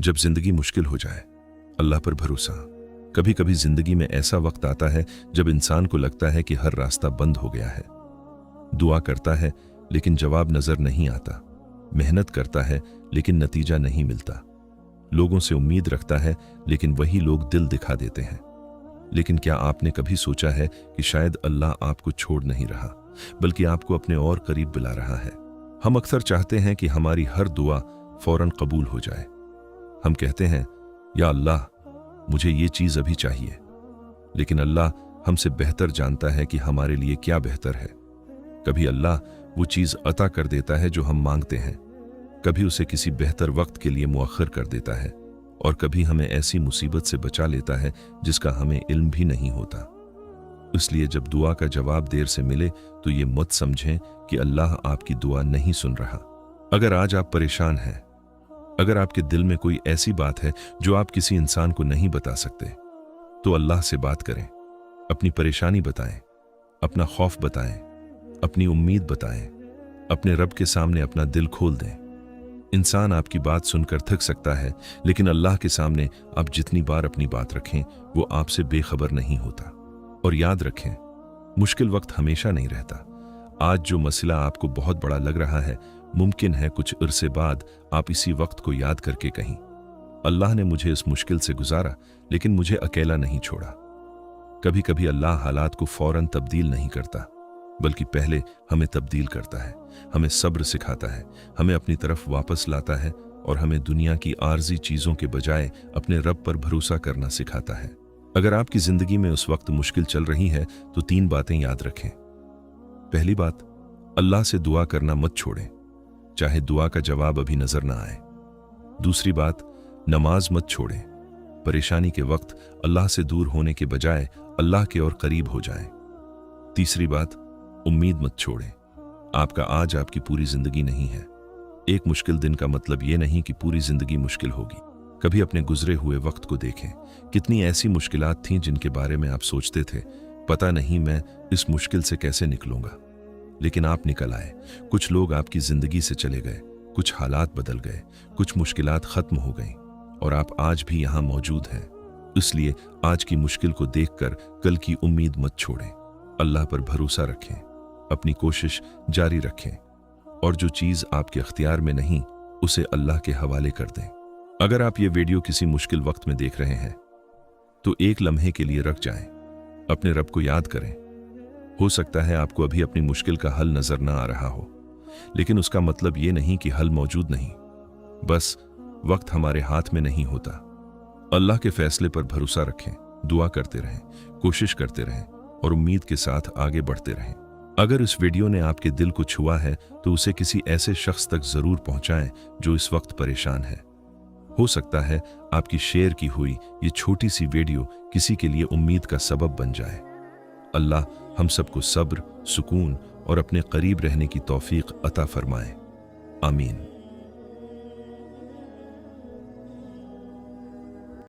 जब जिंदगी मुश्किल हो जाए, अल्लाह पर भरोसा। कभी कभी जिंदगी में ऐसा वक्त आता है जब इंसान को लगता है कि हर रास्ता बंद हो गया है। दुआ करता है लेकिन जवाब नजर नहीं आता, मेहनत करता है लेकिन नतीजा नहीं मिलता, लोगों से उम्मीद रखता है लेकिन वही लोग दिल दिखा देते हैं। लेकिन क्या आपने कभी सोचा है कि शायद अल्लाह आपको छोड़ नहीं रहा, बल्कि आपको अपने और करीब बुला रहा है। हम अक्सर चाहते हैं कि हमारी हर दुआ फौरन कबूल हो जाए। हम कहते हैं, या अल्लाह मुझे ये चीज अभी चाहिए, लेकिन अल्लाह हमसे बेहतर जानता है कि हमारे लिए क्या बेहतर है। कभी अल्लाह वो चीज अता कर देता है जो हम मांगते हैं, कभी उसे किसी बेहतर वक्त के लिए मुअख्खर कर देता है, और कभी हमें ऐसी मुसीबत से बचा लेता है जिसका हमें इल्म भी नहीं होता। इसलिए जब दुआ का जवाब देर से मिले तो ये मत समझें कि अल्लाह आपकी दुआ नहीं सुन रहा। अगर आज आप परेशान हैं, अगर आपके दिल में कोई ऐसी बात है जो आप किसी इंसान को नहीं बता सकते, तो अल्लाह से बात करें। अपनी परेशानी बताएं, अपना खौफ बताएं, अपनी उम्मीद बताएं, अपने रब के सामने अपना दिल खोल दें। इंसान आपकी बात सुनकर थक सकता है, लेकिन अल्लाह के सामने आप जितनी बार अपनी बात रखें वो आपसे बेखबर नहीं होता। और याद रखें, मुश्किल वक्त हमेशा नहीं रहता। आज जो मसला आपको बहुत बड़ा लग रहा है, मुमकिन है कुछ अरसे बाद आप इसी वक्त को याद करके कहें, अल्लाह ने मुझे इस मुश्किल से गुजारा लेकिन मुझे अकेला नहीं छोड़ा। कभी कभी अल्लाह हालात को फौरन तब्दील नहीं करता, बल्कि पहले हमें तब्दील करता है, हमें सब्र सिखाता है, हमें अपनी तरफ वापस लाता है और हमें दुनिया की आर्जी चीज़ों के बजाय अपने रब पर भरोसा करना सिखाता है। अगर आपकी जिंदगी में उस वक्त मुश्किल चल रही है तो 3 बातें याद रखें। पहली बात, अल्लाह से दुआ करना मत छोड़ें, चाहे दुआ का जवाब अभी नजर ना आए। दूसरी बात, नमाज मत छोड़ें, परेशानी के वक्त अल्लाह से दूर होने के बजाय अल्लाह के और करीब हो जाएं। तीसरी बात, उम्मीद मत छोड़ें, आपका आज आपकी पूरी जिंदगी नहीं है। एक मुश्किल दिन का मतलब ये नहीं कि पूरी जिंदगी मुश्किल होगी। कभी अपने गुजरे हुए वक्त को देखें, कितनी ऐसी मुश्किलात थीं जिनके बारे में आप सोचते थे, पता नहीं मैं इस मुश्किल से कैसे निकलूंगा, लेकिन आप निकल आए। कुछ लोग आपकी जिंदगी से चले गए, कुछ हालात बदल गए, कुछ मुश्किलात खत्म हो गईं, और आप आज भी यहां मौजूद हैं। इसलिए आज की मुश्किल को देखकर कल की उम्मीद मत छोड़ें, अल्लाह पर भरोसा रखें, अपनी कोशिश जारी रखें, और जो चीज आपके अख्तियार में नहीं उसे अल्लाह के हवाले कर दें। अगर आप ये वीडियो किसी मुश्किल वक्त में देख रहे हैं तो एक लम्हे के लिए रुक जाएं, अपने रब को याद करें। हो सकता है आपको अभी अपनी मुश्किल का हल नजर ना आ रहा हो, लेकिन उसका मतलब ये नहीं कि हल मौजूद नहीं, बस वक्त हमारे हाथ में नहीं होता। अल्लाह के फैसले पर भरोसा रखें, दुआ करते रहें, कोशिश करते रहें और उम्मीद के साथ आगे बढ़ते रहें। अगर इस वीडियो ने आपके दिल को छुआ है तो उसे किसी ऐसे शख्स तक जरूर पहुंचाएं जो इस वक्त परेशान है। हो सकता है आपकी शेयर की हुई ये छोटी सी वीडियो किसी के लिए उम्मीद का सबब बन जाए। अल्लाह हम सबको सब्र, सुकून और अपने करीब रहने की तौफीक अता फरमाए। आमीन।